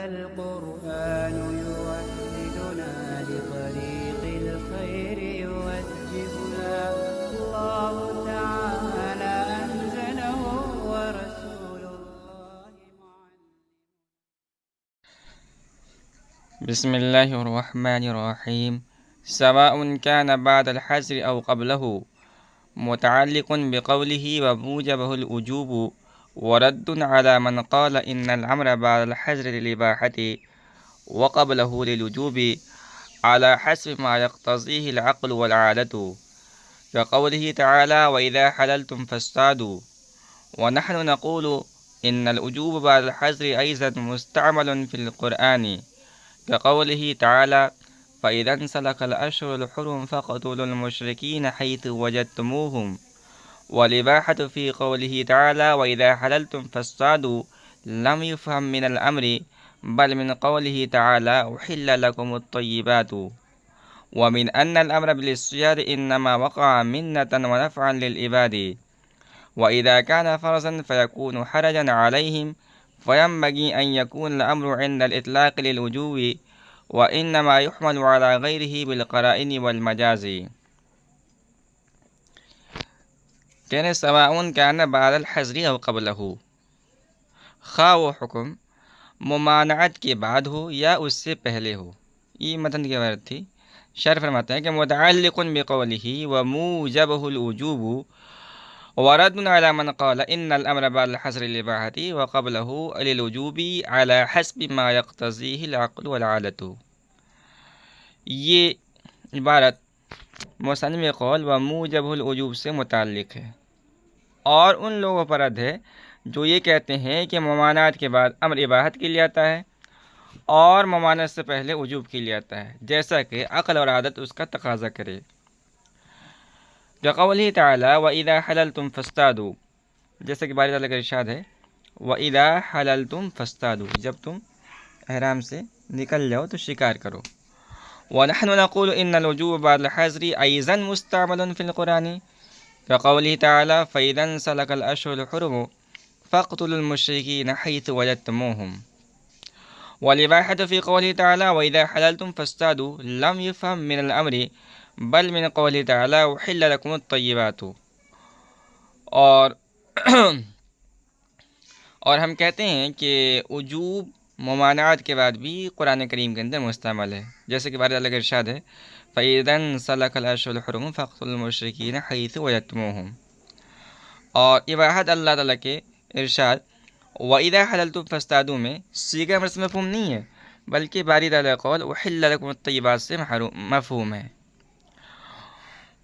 القرآن يوحدنا لطريق الخير يوجهنا الله تعالى أنزله ورسول الله بسم الله الرحمن الرحيم. سواء كان بعد الحجر أو قبله، متعلق بقوله وموجبه الوجوب، ورد على من قال إن الأمر بعد الحجر للإباحة وقبله للوجوب على حسب ما يقتضيه العقل والعادة، كقوله تعالى وإذا حللتم فاصطادوا. ونحن نقول إن الوجوب بعد الحجر أيضا مستعمل في القرآن، كقوله تعالى فإذا انسلخ الأشهر الحرم فاقتلوا المشركين حيث وجدتموهم. والإباحة في قوله تعالى وإذا حللتم فاصطادوا لم يفهم من الأمر بل من قوله تعالى أحل لكم الطيبات، ومن أن الأمر بالاصطياد إنما وقع منة ونفعا للعباد، وإذا كان فرضا فيكون حرجا عليهم، فينبغي أن يكون الأمر عند الإطلاق للوجوب، وإنما يحمل على غيره بالقرائن والمجاز. کہنے سواء کان بعد الحظر او قبلہ، خواہ وہ حکم ممانعت کے بعد ہو یا اس سے پہلے ہو. یہ متن کی عبارت تھی. شرح فرماتے ہیں کہ متعلق بقولہ وموجبہ الوجوب ورد على من قال ان الامر بعد الحظر للاباحة وقبله للوجوب على حسب ما يقتضيه العقل والعادة. یہ عبارت مصنف قول وموجبہ الوجوب سے متعلق ہے اور ان لوگوں پر رد ہے جو یہ کہتے ہیں کہ ممانعت کے بعد امر اباحت کے لیے آتا ہے اور ممانعت سے پہلے وجوب کے لیے آتا ہے، جیسا کہ عقل اور عادت اس کا تقاضا کرے. قوله تعالی وَإِذَا حَلَلْتُمْ فَاصْطَادُوا، جیسا کہ باری تعالیٰ کا ارشاد ہے وَإِذَا حَلَلْتُمْ فَاصْطَادُوا، جب تم احرام سے نکل جاؤ تو شکار کرو. وَنَحْنُ نَقُولُ إِنَّ الْوُجُوبَ بَعْدَ الْحَظْرِ أَيْضًا مُسْتَعْمَلٌ فِي الْقُرْآنِ، كقوله تعالى فإذا انسلخ الأشهر الحرم فاقتلوا المشركين حيث وجدتموهم. والإباحة في قوله تعالى وإذا حللتم فاصطادوا لم يفهم من الأمر بل من قوله تعالى أحل لكم الطيبات. اور ہم کہتے ہیں کہ وجوب ممانعات کے بعد بھی قرآن کریم کے اندر مستعمل ہے، جیسے کہ باری اللہ کا ارشاد ہے فَإِذَا انسَلَخَ الْأَشْهُرُ الْحُرُمُ فَاقْتُلُوا الْمُشْرِكِينَ حَيْثُ وَجَدتُمُوهُم. اور اباحت اللہ تعالیٰ کے ارشاد وَإِذَا حَلَلْتُمْ فَاصْطَادُوا میں صیغہ امر سے مفہوم نہیں ہے، بلکہ باری تعالیٰ قول أُحِلَّ لَكُمُ الطَّيِّبَاتُ سے مفہوم ہے.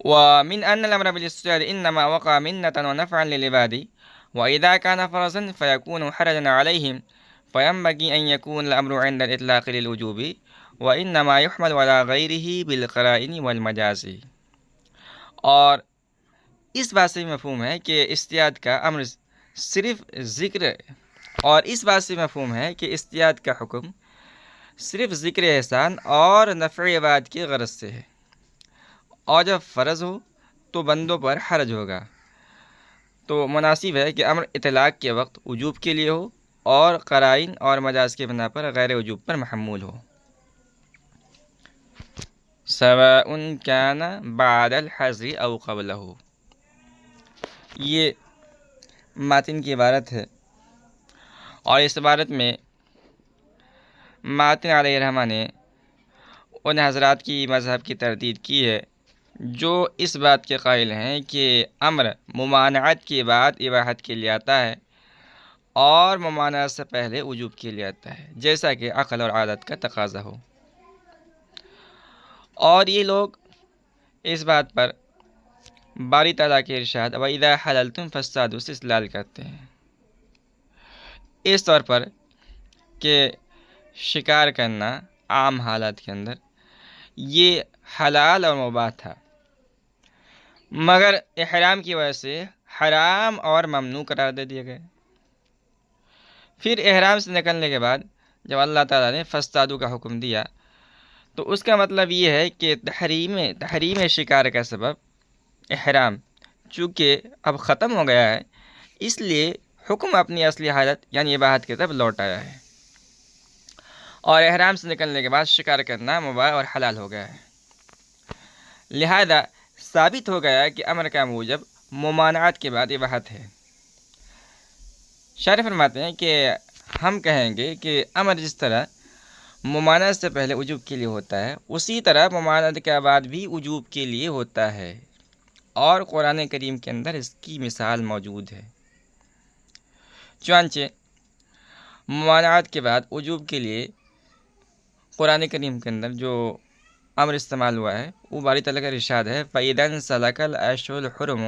وَمِنْ أَنَّ الْأَمْرَ بِالِاصْطِيَادِ إِنَّمَا وَقَعَ مِنَّةً وَنَفْعًا لِلْعِبَادِ، وَإِذَا كَانَ فَرْضًا فَيَكُونُ حَرَجًا عَلَيْهِمْ، فَيَنبَغِي أَنْ يَكُونَ الْأَمْرُ عِنْدَ الْإِطْلَاقِ لِلْوُجُوبِ، وَإِنَّمَا يُحْمَلُ عَلَى غَيْرِهِ بِالْقَرَائِنِ وَالْمَجَازِ. اور اس بات سے بھی مفہوم ہے کہ اصطیاد کا امر صرف ذکر، اور اس بات سے مفہوم ہے کہ اصطیاد کا حکم صرف ذکر احسان اور نفع عباد کی غرض سے ہے، اور جب فرض ہو تو بندوں پر حرج ہوگا، تو مناسب ہے کہ امر اطلاق کے وقت وجوب کے لیے ہو اور قرائن اور مجاز کے بنا پر غیر وجوب پر محمول ہو. سواء کان بعد الحظر او قبلہ، یہ ماتن کی عبارت ہے، اور اس عبارت میں ماتن علیہ الرحمہ نے ان حضرات کی مذہب کی تردید کی ہے جو اس بات کے قائل ہیں کہ امر ممانعت کے بعد اباحت کے لیے آتا ہے اور ممانعت سے پہلے وجوب کے لیے آتا ہے، جیسا کہ عقل اور عادت کا تقاضا ہو. اور یہ لوگ اس بات پر باری تعالیٰ کے ارشاد وَإِذَا حَلَلْتُمْ فَاصْطَادُوا سے استدلال کرتے ہیں اس طور پر کہ شکار کرنا عام حالات کے اندر یہ حلال اور مباح تھا، مگر احرام کی وجہ سے حرام اور ممنوع قرار دے دیے گئے. پھر احرام سے نکلنے کے بعد جب اللہ تعالیٰ نے فاصطادوا کا حکم دیا تو اس کا مطلب یہ ہے کہ تحریم شکار کا سبب احرام چونکہ اب ختم ہو گیا ہے، اس لیے حکم اپنی اصلی حالت یعنی اباحت کی طرف لوٹ آیا ہے. اور احرام سے نکلنے کے بعد شکار کرنا مباح اور حلال ہو گیا ہے۔ لہذا ثابت ہو گیا کہ امر کا موجب ممانعت کے بعد اباحت ہے۔ شارح فرماتے ہیں کہ ہم کہیں گے کہ امر جس طرح ممانعت سے پہلے وجوب کے لیے ہوتا ہے، اسی طرح ممانعت کے بعد بھی وجوب کے لیے ہوتا ہے، اور قرآن کریم کے اندر اس کی مثال موجود ہے۔ چنانچہ ممانعت کے بعد وجوب کے لیے قرآن کریم کے اندر جو امر استعمال ہوا ہے وہ باری تعالیٰ کا ارشاد ہے، فَإِذَا انسَلَخَ الْأَشْهُرُ الْحُرُمُ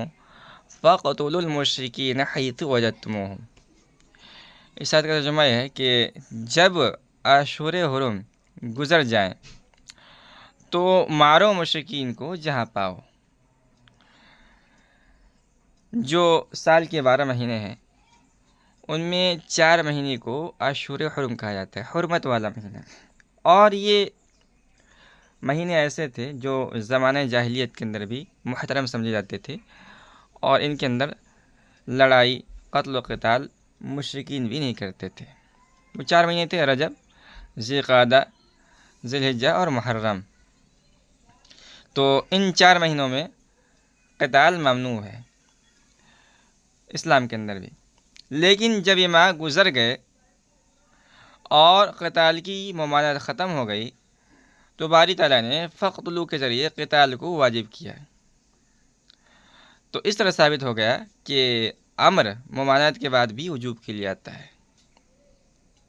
فَاقْتُلُوا الْمُشْرِكِينَ حَيْثُ وَجَدتُّمُوهُمْ۔ اس آیت کا ترجمہ ہے کہ جب اشہر حرم گزر جائیں تو مارو مشرکین کو جہاں پاؤ۔ جو سال کے 12 مہینے ہیں ان میں 4 مہینے کو اشہر حرم کہا جاتا ہے، حرمت والا مہینہ، اور یہ مہینے ایسے تھے جو زمانہ جاہلیت کے اندر بھی محترم سمجھے جاتے تھے، اور ان کے اندر لڑائی، قتل و قتال مشرکین بھی نہیں کرتے تھے۔ وہ 4 مہینے تھے، رجب، ذی القعدہ، ذی الحجہ اور محرم۔ تو ان 4 مہینوں میں قتال ممنوع ہے اسلام کے اندر بھی، لیکن جب یہ ماہ گزر گئے اور قتال کی ممانعت ختم ہو گئی تو باری تعالیٰ نے فَاقْتُلُوا کے ذریعے قتال کو واجب کیا۔ تو اس طرح ثابت ہو گیا کہ امر ممانعت کے بعد بھی وجوب کے لیے آتا ہے۔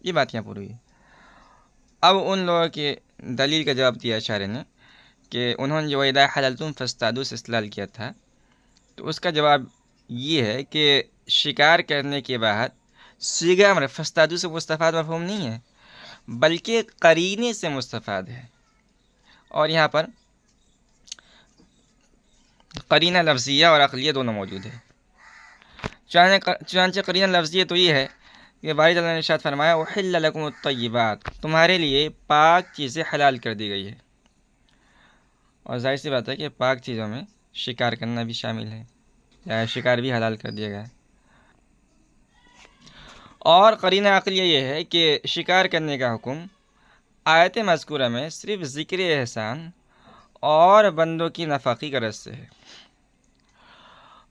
یہ بات یہاں پوری ہوئی۔ اب ان لوگوں کے دلیل کا جواب دیا شارح نے کہ انہوں نے جو وَإِذَا حَلَلْتُمْ فَاصْطَادُوا سے استدلال کیا تھا، تو اس کا جواب یہ ہے کہ شکار کرنے کے بعد صیغہ امر فاصطادوا سے مستفاد مفہوم نہیں ہے، بلکہ قرینے سے مستفاد ہے، اور یہاں پر قرینہ لفظیہ اور عقلیہ دونوں موجود ہے۔ چنانچہ قرینہ لفظیہ تو یہ ہے کہ باری تعالیٰ نے ارشاد فرمایا اُحِلَّ لَكُمُ الطَّيِّبَاتُ، تمہارے لیے پاک چیزیں حلال کر دی گئی ہے، اور ظاہر سی بات ہے کہ پاک چیزوں میں شکار کرنا بھی شامل ہے، یا شکار بھی حلال کر دیا گیا ہے۔ اور قرینہ عقلیہ یہ ہے کہ شکار کرنے کا حکم آیت مذکورہ میں صرف ذکر احسان اور بندوں کی نفع کی غرض سے ہے،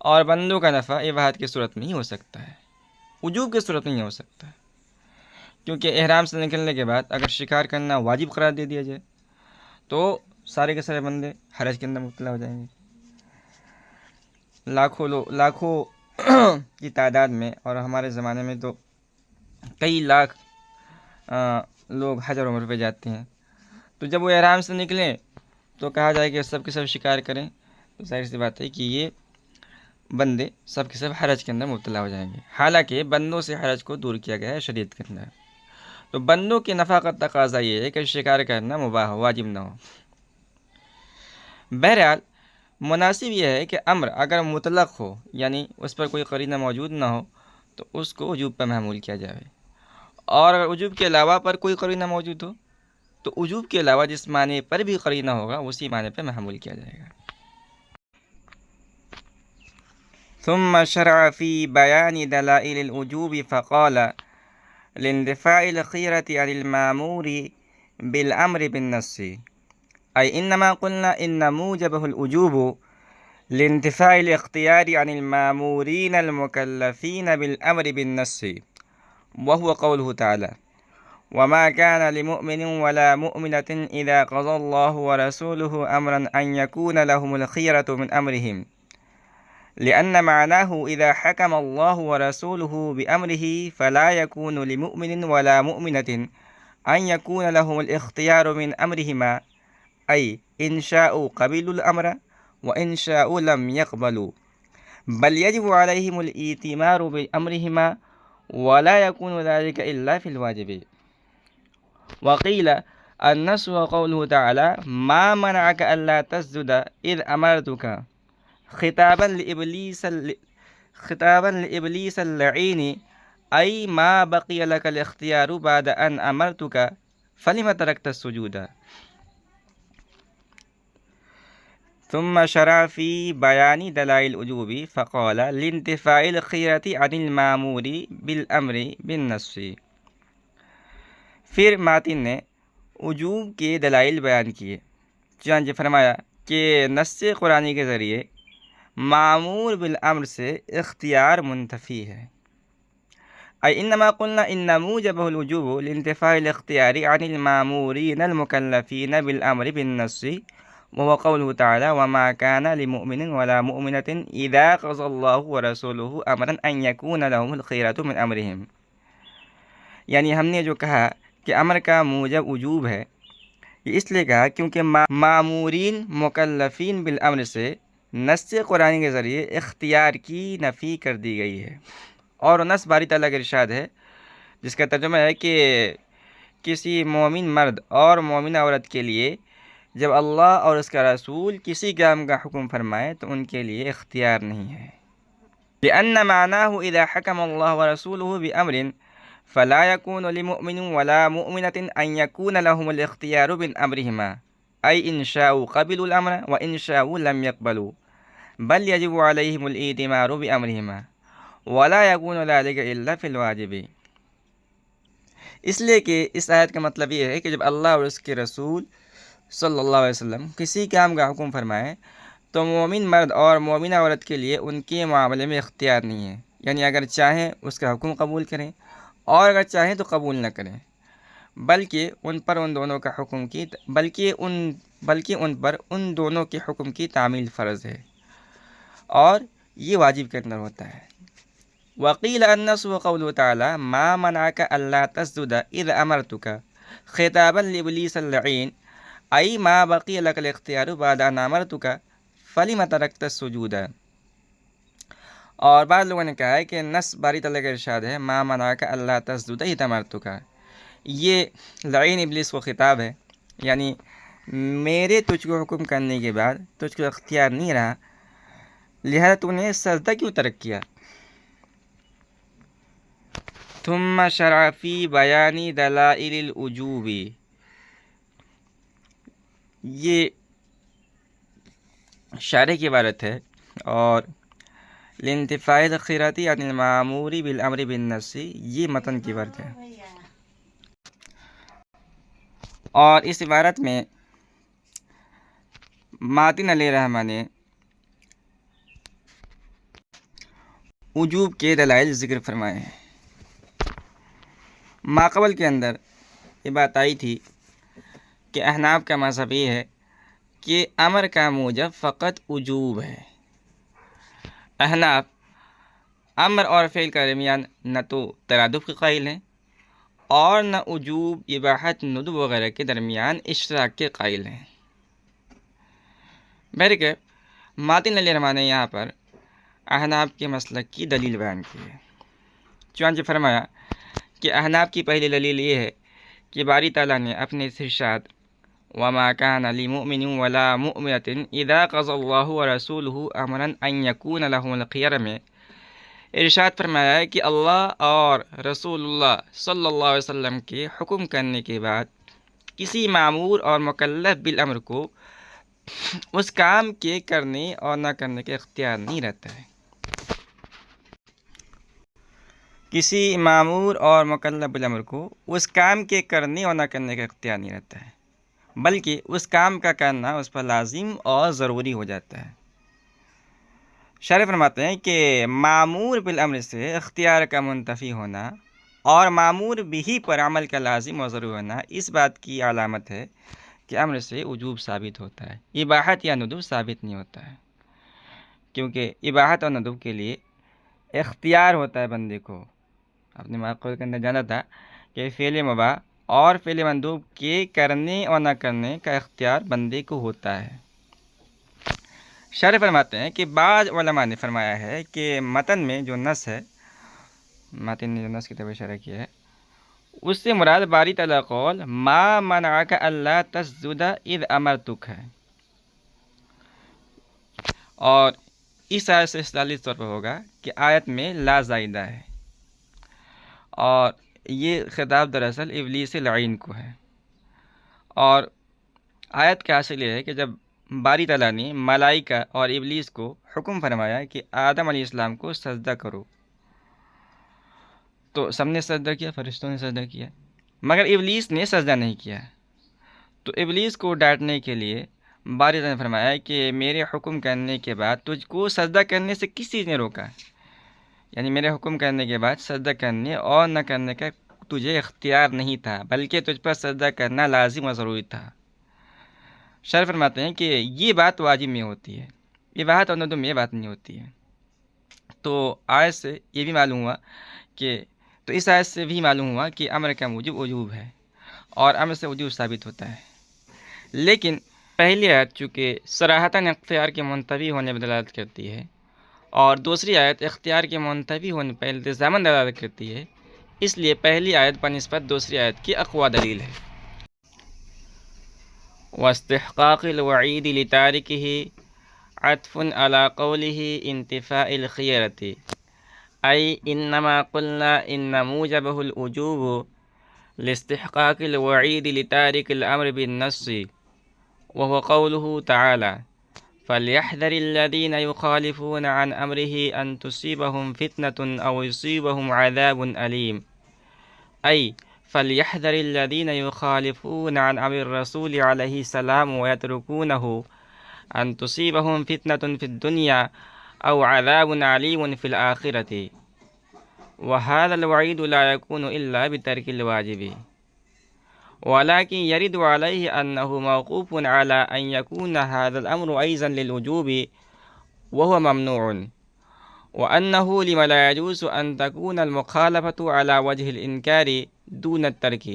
اور بندوں کا نفع اباحت کی صورت میں ہی ہو سکتا ہے، وجوب کی صورت میں ہی ہو سکتا ہے، کیونکہ احرام سے نکلنے کے بعد اگر شکار کرنا واجب قرار دے دیا جائے تو سارے کے سارے بندے حرج کے اندر مبتلا ہو جائیں گے۔ لاکھوں کی تعداد میں، اور ہمارے زمانے میں تو کئی لاکھ لوگ حج اور عمرہ پہ جاتے ہیں، تو جب وہ احرام سے نکلیں تو کہا جائے کہ سب کے سب شکار کریں، تو ظاہر سی بات ہے کہ یہ بندے سب کے سب حرج کے اندر مبتلا ہو جائیں گے، حالانکہ بندوں سے حرج کو دور کیا گیا ہے شریعت کے اندر۔ تو بندوں کی نفع کا تقاضا یہ ہے کہ شکار کرنا مباح ہو، واجب نہ ہو۔ بہرحال مناسب یہ ہے کہ امر اگر مطلق ہو، یعنی اس پر کوئی قرینہ موجود نہ ہو، تو اس کو وجوب پر محمول کیا جائے، اور اگر وجوب کے علاوہ پر کوئی قرینہ موجود ہو تو وجوب کے علاوہ جس معنی پر بھی قرینہ ہوگا اسی معنی پر محمول کیا جائے گا۔ ثم شرع في بيان دلائل الوجوب فقال لاندفاع الخيرة عن المأمور بالأمر بالنص، أي إنما قلنا إن موجبه الوجوب لاندفاع الاختيار عن المأمورين المكلفين بالأمر بالنص، وهو قوله تعالى وما كان لمؤمن ولا مؤمنة إذا قضى الله ورسوله أمرا أن يكون لهم الخيرة من أمرهم، لأن معناه إذا حكم الله ورسوله بأمره فلا يكون لمؤمن ولا مؤمنة أن يكون لهم الاختيار من أمرهما، أي إن شاءوا قبلوا الأمر وإن شاءوا لم يقبلوا، بل يجب عليهم الائتمار بأمرهما ولا يكون ذلك إلا في الواجب۔ وقيل النص وقوله تعالى ما منعك ألا تسجد إذ أمرتك، خطابا لإبليس اللعين، أي ما بقي لك الاختيار بعد أن أمرتك فلم تركت السجود۔ ثم شرع في بيان دلائل الوجوب فقال لانتفاع الخيرة عن المأمور بالأمر بالنص، پھر ماتن نے وجوب کے دلائل بیان کیے، چنانچہ فرمایا کہ نص قرآنی کے ذریعے معمور بالامر سے اختیار منتفی ہے، أي إنما قلنا إن موجبه الوجوب لانتفاء الاختيار عن المامورين المكلفين بالأمر بالنص، وهو قوله تعالى وما كان لمؤمن ولا مؤمنة إذا قضى الله ورسوله أمرا أن يكون لهم الخيرة من أمرهم۔ یعنی ہم نے جو کہا کہ امر کا موجب وجوب ہے، یہ اس لیے کہا کیونکہ مامورین مکلفین بالامر سے نص قرآن کے ذریعے اختیار کی نفی کر دی گئی ہے، اور نص باری تعالیٰ کا ارشاد ہے جس کا ترجمہ ہے کہ کسی مومن مرد اور مومنہ عورت کے لیے جب اللہ اور اس کا رسول کسی کام کا حکم فرمائے تو ان کے لیے اختیار نہیں ہے، لأن معناه إذا حكم الله ورسوله بأمر فلا يكون لمؤمن ولا مؤمنة أن يكون لهم الاختيار من أمرهما، أي إن شاءوا قبلوا الأمر وإن شاءوا لم يقبلوا، بل يجب عليهم الإئتمار بأمرهما ولا يكون ذلك إلا في الواجب۔ اس لیے کہ اس آیت کا مطلب یہ ہے کہ جب اللہ اور اس کے رسول صلی اللہ علیہ وسلم کسی کام کا حکم فرمائیں تو مومن مرد اور مومنہ عورت کے لیے ان کے معاملے میں اختیار نہیں ہے، یعنی اگر چاہیں اس کا حکم قبول کریں اور اگر چاہیں تو قبول نہ کریں، بلکہ ان پر ان دونوں کے حکم کی تعمیل فرض ہے اور یہ واجب کے اندر ہوتا ہے۔ وقیل النص قوله تعالی ما منعك الا تسجد اذ امرتك خطابا لابلیس اللعین، ای ما بقی لك الاختیار بعد ان امرتك فلم ترکت السجود۔ اور بعض لوگوں نے کہا ہے کہ نص باری تعالیٰ کا ارشاد ہے ما منعك الا تسجد اذ امرتك، یہ لعین ابلیس کو خطاب ہے، یعنی میرے تجھ کو حکم کرنے کے بعد تجھ کو اختیار نہیں رہا، لہذا تو نے سجدہ کیوں ترک کیا۔ ثم شرع فی بیان دلائل الوجوب، یہ شارح کی عبارت ہے، اور لانتفاء الخیرات عن المامور بالامر بالنص یہ متن کی عبارت ہے، اور اس عبارت میں ماتن علیہ الرحمہ نے وجوب کے دلائل ذکر فرمائے ہیں۔ ماقبل کے اندر یہ بات آئی تھی کہ احناف کا مذہب یہ ہے کہ امر کا موجب فقط وجوب ہے۔ احناف امر اور فعل کے درمیان نہ تو ترادف کے قائل ہیں اور نہ وجوب، اباحت، ندب وغیرہ کے درمیان اشتراک کے قائل ہیں۔ بہرکیف ماتن علیہ الرحمہ نے یہاں پر احناف کے مسلک کی دلیل بیان کی ہے، چنانچہ فرمایا کہ احناف کی پہلی دلیل یہ ہے کہ باری تعالیٰ نے اپنے ارشاد وَمَا كَانَ لِمُؤْمِنٍ وَلَا مُؤْمِنَةٍ إِذَا قَضَى اللَّهُ وَرَسُولُهُ أَمْرًا أَن يَكُونَ لَهُمُ الْخِيَرَةُ میں ارشاد فرمایا ہے کہ اللہ اور رسول اللہ صلی اللہ علیہ وسلم کے حکم کرنے کے بعد کسی معمور اور مکلف بالامر کو اس کام کے کرنے اور نہ کرنے کا اختیار نہیں رہتا ہے۔ کسی معمور اور مکلف بالامر کو اس کام کے کرنے اور نہ کرنے کا اختیار نہیں رہتا ہے، بلکہ اس کام کا کرنا اس پر لازم اور ضروری ہو جاتا ہے۔ شارح فرماتے ہیں کہ معمور بالامر سے اختیار کا منتفی ہونا اور معمور بھی پر عمل کا لازم اور ضروری ہونا اس بات کی علامت ہے کہ امر سے وجوب ثابت ہوتا ہے، اباحت یا ندب ثابت نہیں ہوتا ہے، کیونکہ اباحت اور ندب کے لیے اختیار ہوتا ہے بندے کو۔ اپنے ماقبل کے اندر جانا تھا کہ فعل مباح اور فعل مندوب کے کرنے اور نہ کرنے کا اختیار بندے کو ہوتا ہے۔ شارح فرماتے ہیں کہ بعض علماء نے فرمایا ہے کہ متن میں جو نص ہے، متن نے جو نص کی طرف اشارہ کیا ہے، اس سے مراد باری تعالیٰ قول ما منعک الا تسجد اذ امرتک ہے، اور اس آیت سے استدلال اس طور پر ہوگا کہ آیت میں لا زائدہ ہے، اور یہ خطاب دراصل ابلیس لعین کو ہے، اور آیت کا حاصل یہ ہے کہ جب باری تعالیٰ نے ملائکہ اور ابلیس کو حکم فرمایا کہ آدم علیہ السلام کو سجدہ کرو، تو سب نے سجدہ کیا، فرشتوں نے سجدہ کیا، مگر ابلیس نے سجدہ نہیں کیا، تو ابلیس کو ڈانٹنے کے لیے باری تعالیٰ نے فرمایا کہ میرے حکم کرنے کے بعد تجھ کو سجدہ کرنے سے کس چیز نے روکا؟ یعنی میرے حکم کرنے کے بعد سجدہ کرنے اور نہ کرنے کا تجھے اختیار نہیں تھا، بلکہ تجھ پر سجدہ کرنا لازم و ضروری تھا۔ شرح فرماتے ہیں کہ یہ بات واجب میں ہوتی ہے، اباحت اور ندب میں یہ بات نہیں ہوتی ہے۔ تو آیت سے یہ بھی معلوم ہوا تو اس آیت سے بھی معلوم ہوا کہ امر کا موجب وجوب ہے اور امر سے وجوب ثابت ہوتا ہے۔ لیکن پہلی آیت چونکہ صراحتاً اختیار کے منتفی ہونے پر دلالت کرتی ہے اور دوسری آیت اختیار کے منتفی ہونے پر التزاماً دلالت کرتی ہے، اس لیے پہلی آیت بنسبت دوسری آیت کی اقویٰ دلیل ہے۔ واستحقاق الوعید لتارکہ عطف على قوله انتفاء الخيرة أي إنما قلنا إن موجبه الوجوب لاستحقاق الوعيد لتارك الأمر بالنص، وهو قوله تعالى فليحذر الذين يخالفون عن أمره أن تصيبهم فتنة أو يصيبهم عذاب أليم، أي فليحذر الذين يخالفون عن أمر الرسول عليه السلام ويتركونه أن تصيبهم فتنة في الدنيا أو عذاب عليم في الآخرة، وهذا الوعيد لا يكون إلا بترك الواجب، ولكن يرد عليه أنه موقوف على أن يكون هذا الأمر أيضا للوجوب وهو ممنوع، وأنه لما لا يجوز أن تكون المخالفة على وجه الإنكار دون الترك.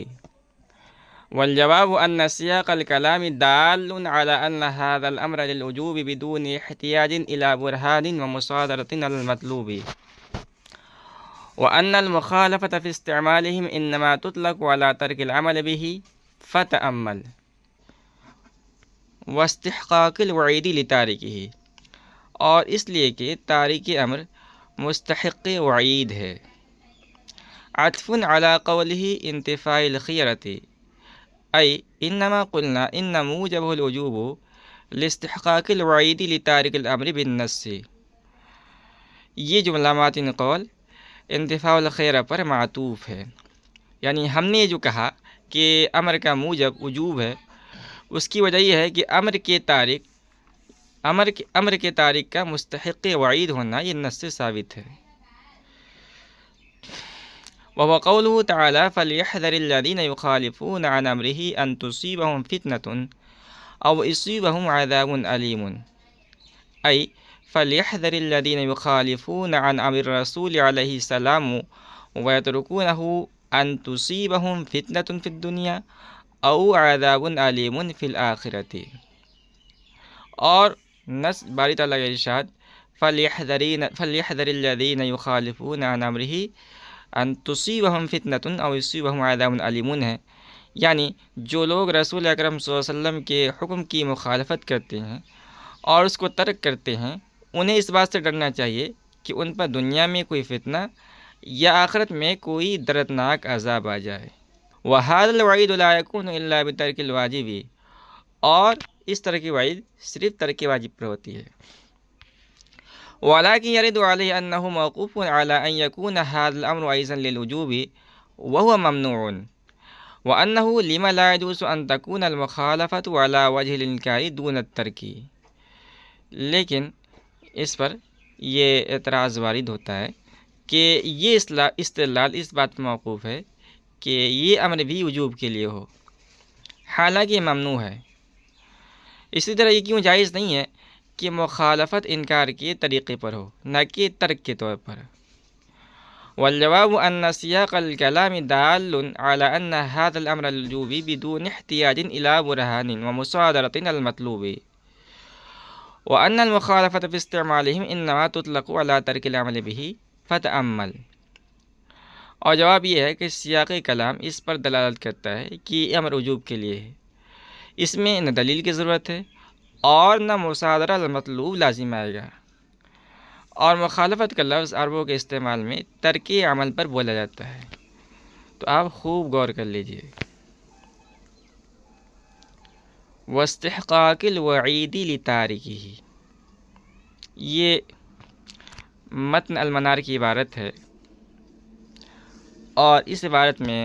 والجواب أن سياق الكلام دال على أن هذا الأمر للوجوب بدون احتياج إلى برهان ومصادرة المطلوب، وأن المخالفة في استعمالهم إنما تطلق على ترك العمل به، فتأمل. واستحقاق الوعید لتارکہ، اور اس لیے کہ تارک امر مستحق وعید ہے۔ عطف علی قولہ انتفاء الخیرۃ، ای انما قلنا ان موجبہ الوجوب لاستحقاق الوعید لتارک الامر بالنص، یہ جملہ ماتن قول انتفاء الخیر پر معطوف ہے، یعنی ہم نے جو کہا کہ امر کا موجب وجوب ہے، اس کی وجہ یہ ہے کہ امر کے تارک کا مستحق وعید ہونا یہ نص سے ثابت ہے۔ وهو قوله تعالى فليحذر الذين يخالفون عن امره ان تصيبهم فتنة او يصيبهم عذاب أليم، اي فليحذر الذين يخالفون عن امر الرسول عليه السلام ويتركونه ان تصيبهم فتنة في الدنيا او عذاب أليم في الآخرة۔ اور نص باری تعالیٰ کا ارشاد فليحذر الذين يخالفون عن امره ان تصيبهم فتنة او يصيبهم عذاب أليم ہے، یعنی جو لوگ رسول اکرم صلی اللہ علیہ وسلم کے حکم کی مخالفت کرتے ہیں اور اس کو ترک کرتے ہیں، انہیں اس بات سے ڈرنا چاہیے کہ ان پر دنیا میں کوئی فتنہ یا آخرت میں کوئی دردناک عذاب آ جائے۔ وَهَذَا الْوَعِيدُ لَا يَكُونُ إِلَّا بِتَرْكِ الْوَاجِبِ، اور اس طرح کی وعید صرف ترک واجب پر ہوتی ہے۔ وَلَكِنْ يَرِدُ عَلَيْهِ أَنَّهُ مَوْقُوفٌ عَلَى أَنْ يَكُونَ هَذَا الْأَمْرُ أَيْضًا لِلْوُجُوبِ وَهُوَ مَمْنُوعٌ، وَأَنَّهُ لِمَ لَا يَجُوزُ أَنْ تَكُونَ الْمُخَالَفَةُ عَلَى وَجْهِ الْإِنْكَارِ دُونَ التَّرْكِ۔ لیکن اس پر یہ اعتراض وارد ہوتا ہے کہ یہ استدلال اس بات پر موقوف ہے کہ یہ امر بھی وجوب کے لیے ہو، حالانکہ یہ ممنوع ہے۔ اسی طرح یہ کیوں جائز نہیں ہے کہ مخالفت انکار کے طریقے پر ہو، نہ کہ ترک کے طور پر۔ والجواب ان سیاق الکلام دال على ان هذا الامر الوجوب بدون احتیاج الى برهان ومصادرة المطلوب، وان المخالفة في استعمالهم انما تطلق على ترك العمل به، فتأمل۔ اور جواب یہ ہے کہ سیاق کلام اس پر دلالت کرتا ہے کہ یہ امر وجوب کے لیے ہے، اس میں نہ دلیل کی ضرورت ہے اور نہ مصادرہ المطلوب لازم آئے گا، اور مخالفت کا لفظ عربوں کے استعمال میں ترک عمل پر بولا جاتا ہے۔ تو آپ خوب غور کر لیجئے۔ واستحقاق الوعید لتارکہ، یہ متن المنار کی عبارت ہے، اور اس عبارت میں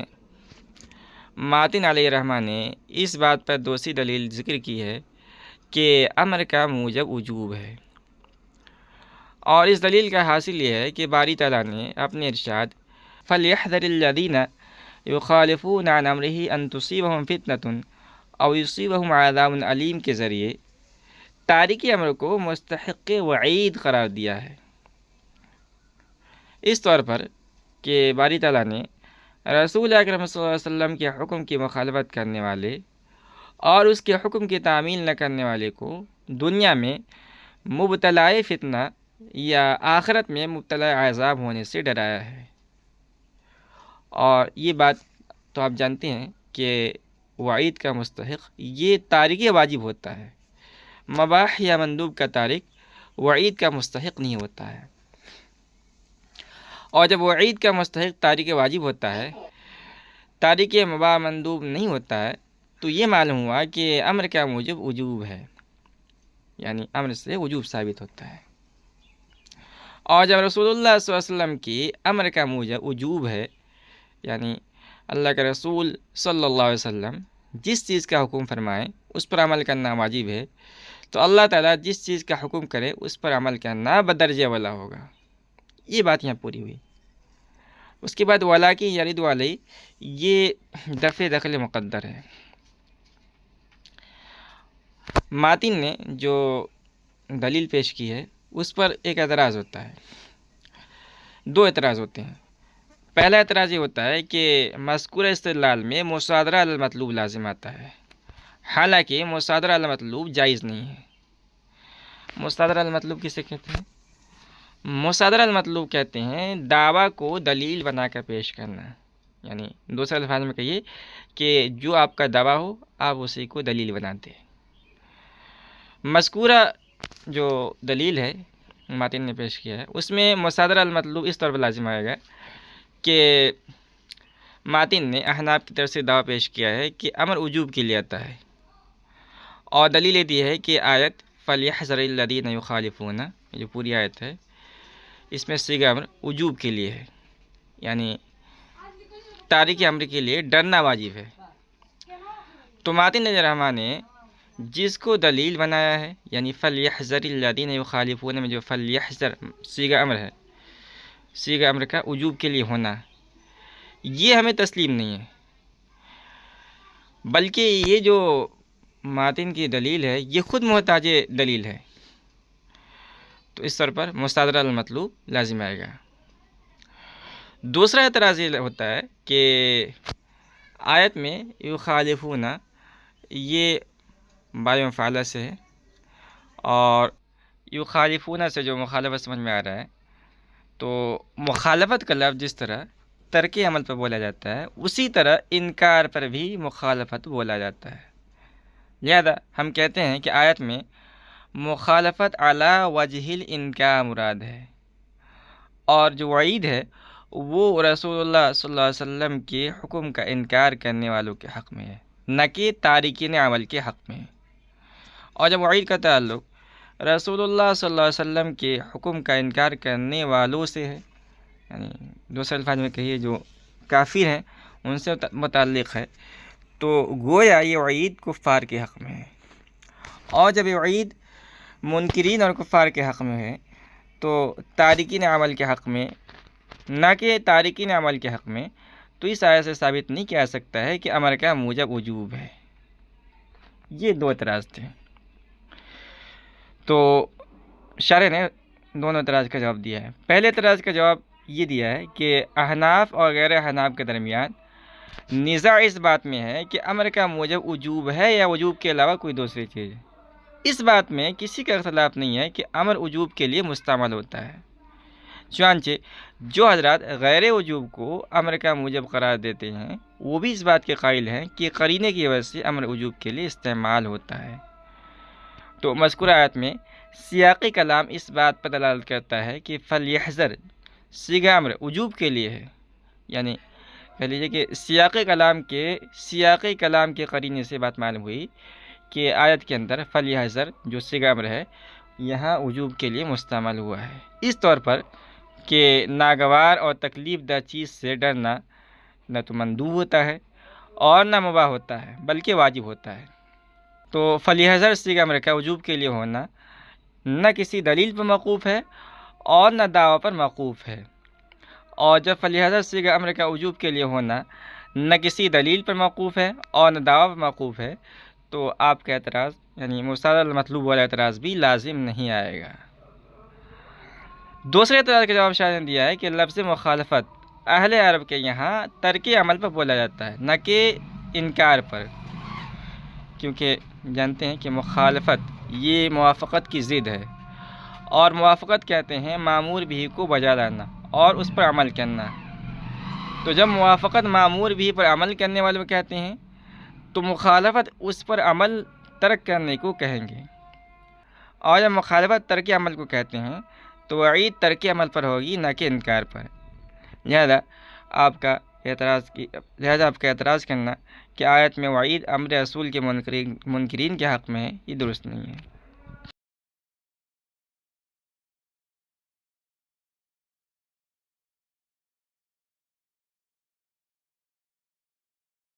ماتن علیہ الرحمہ نے اس بات پر دوسری دلیل ذکر کی ہے کہ امر کا موجب وجوب ہے، اور اس دلیل کا حاصل یہ ہے کہ باری تعالیٰ نے اپنے ارشاد فَلْيَحْذَرِ الَّذِينَ يُخَالِفُونَ عَنْ أَمْرِهِ أَن تُصِيبَهُمْ فِتْنَةٌ أَوْ يُصِيبَهُمْ عَذَابٌ أَلِيمٌ کے ذریعے تارک امر کو مستحق وعید قرار دیا ہے، اس طور پر کہ باری تعالیٰ نے رسول اکرم صلی اللہ علیہ وسلم کے حکم کی مخالفت کرنے والے اور اس کے حکم کی تعمیل نہ کرنے والے کو دنیا میں مبتلا فتنہ یا آخرت میں مبتلا عذاب ہونے سے ڈرایا ہے۔ اور یہ بات تو آپ جانتے ہیں کہ وعید کا مستحق یہ تارک واجب ہوتا ہے، مباح یا مندوب کا تارک وعید کا مستحق نہیں ہوتا ہے، اور جب وعید کا مستحق تارک واجب ہوتا ہے، تارک مباح مندوب نہیں ہوتا ہے، تو یہ معلوم ہوا کہ امر کا موجب وجوب ہے، یعنی امر سے وجوب ثابت ہوتا ہے۔ اور جب رسول اللہ صلی اللہ علیہ وسلم کی امر کا موجب وجوب ہے، یعنی اللہ کے رسول صلی اللہ علیہ وسلم جس چیز کا حکم فرمائیں اس پر عمل کرنا واجب ہے، تو اللہ تعالیٰ جس چیز کا حکم کرے اس پر عمل کرنا بدرجہ والا ہوگا۔ یہ بات یہاں پوری ہوئی۔ اس کے بعد ولاکن یرد علیہ، یہ دفع دخل مقدر ہے۔ ماتن نے جو دلیل پیش کی ہے اس پر ایک اعتراض ہوتا ہے، دو اعتراض ہوتے ہیں۔ پہلا اعتراض یہ ہوتا ہے کہ مذکورہ استدلال میں مصادرہ علی المطلوب لازم آتا ہے، حالانکہ مصادرہ علی المطلوب جائز نہیں ہے۔ مصادرہ علی المطلوب کسے کہتے ہیں؟ مصادرہ علی المطلوب کہتے ہیں دعویٰ کو دلیل بنا کر پیش کرنا، یعنی دوسرے الفاظ میں کہیے کہ جو آپ کا دعویٰ ہو آپ اسی کو دلیل بناتے ہیں۔ مذکورہ جو دلیل ہے ماتن نے پیش کیا ہے اس میں مصادرہ علی المطلوب اس طور پر لازم آئے گا کہ ماتن نے احناف کی طرف سے دعویٰ پیش کیا ہے کہ امر وجوب کے لیے آتا ہے، اور دلیل یہ دی ہے کہ آیت فَلْيَحْذَرِ الَّذِينَ يُخَالِفُونَ، یہ جو پوری آیت ہے اس میں صیغہ امر وجوب کے لیے ہے، یعنی تارک امر کے لیے ڈرنا واجب ہے۔ تو ماتن علیہ الرحمہ نے جس کو دلیل بنایا ہے، یعنی فَلْيَحْذَرِ الَّذِينَ يُخَالِفُونَ میں جو فَلْيَحْذَر صیغہ امر ہے، صیغہ امر کا وجوب کے لیے ہونا، یہ ہمیں تسلیم نہیں ہے، بلکہ یہ جو ماتن کی دلیل ہے یہ خود محتاج دلیل ہے، تو اس طور پر مصادرہ علی المطلوب لازم آئے گا۔ دوسرا اعتراض یہ ہوتا ہے کہ آیت میں یخالفون یہ بائے مفعولہ سے ہے، اور یخالفون سے جو مخالفت سمجھ میں آ رہا ہے، تو مخالفت کا لفظ جس طرح ترک عمل پر بولا جاتا ہے اسی طرح انکار پر بھی مخالفت بولا جاتا ہے، لہذا ہم کہتے ہیں کہ آیت میں مخالفت علی وجہ الانکار مراد ہے، اور جو وعید ہے وہ رسول اللہ صلی اللہ علیہ وسلم کے حکم کا انکار کرنے والوں کے حق میں ہے، نہ کہ تارکین عمل کے حق میں ہے۔ اور جب وعید کا تعلق رسول اللہ صلی اللہ علیہ وسلم کے حکم کا انکار کرنے والوں سے ہے، یعنی دوسرے الفاظ میں کہیے جو کافر ہیں ان سے متعلق ہے، تو گویا یہ وعید کفار کے حق میں ہے، اور جب یہ وعید منکرین اور کفار کے حق میں ہے تو تارکین عمل کے حق میں نہ کہ تارکین عمل کے حق میں، تو اس آیت سے ثابت نہیں کیا جا سکتا ہے کہ امر کا موجب وجوب ہے۔ یہ دو اعتراض تھے، تو شارح نے دونوں اعتراض کا جواب دیا ہے۔ پہلے اعتراض کا جواب یہ دیا ہے کہ احناف اور غیر احناف کے درمیان نزاع اس بات میں ہے کہ امر کا موجب وجوب ہے یا وجوب کے علاوہ کوئی دوسری چیز ہے۔ اس بات میں کسی کا اختلاف نہیں ہے کہ امر وجوب کے لیے مستعمل ہوتا ہے، چنانچہ جو حضرات غیر وجوب کو امر کا موجب قرار دیتے ہیں وہ بھی اس بات کے قائل ہیں کہ قرینے کی وجہ سے امر وجوب کے لیے استعمال ہوتا ہے۔ تو مذکورہ آیت میں سیاقی کلام اس بات پر دلالت کرتا ہے کہ فلیحذر صیغہ امر وجوب کے لیے ہے، یعنی کہہ لیجیے کہ سیاقی کلام کے قرینے سے بات معلوم ہوئی کہ آیت کے اندر فلیحذر جو صیغہ امر ہے یہاں وجوب کے لیے مستعمل ہوا ہے، اس طور پر کہ ناگوار اور تکلیف دہ چیز سے ڈرنا نہ تو مندوب ہوتا ہے اور نہ مباح ہوتا ہے بلکہ واجب ہوتا ہے۔ تو فلہذا صیغہ امر کا وجوب کے لیے ہونا نہ کسی دلیل پر موقوف ہے اور نہ دعویٰ پر موقوف ہے۔ اور جب فلہذا صیغہ امر کا وجوب کے لیے ہونا نہ کسی دلیل پر موقوف ہے اور نہ دعویٰ پر موقوف ہے تو آپ کا اعتراض یعنی مساوی المطلوب والا اعتراض بھی لازم نہیں آئے گا۔ دوسرے اعتراض کا جواب شاعر نے دیا ہے کہ لفظ مخالفت اہل عرب کے یہاں ترک عمل پر بولا جاتا ہے نہ کہ انکار پر، کیونکہ جانتے ہیں کہ مخالفت یہ موافقت کی ضد ہے، اور موافقت کہتے ہیں معمور بھی کو بجا لانا اور اس پر عمل کرنا۔ تو جب موافقت معمور بھی پر عمل کرنے والے کو کہتے ہیں تو مخالفت اس پر عمل ترک کرنے کو کہیں گے، اور جب مخالفت ترک عمل کو کہتے ہیں تو وعید ترک عمل پر ہوگی نہ کہ انکار پر۔ لہذا آپ کا اعتراض کرنا کہ آیت میں وعید امر رسول کے منکرین کے حق میں ہے، یہ درست نہیں ہے۔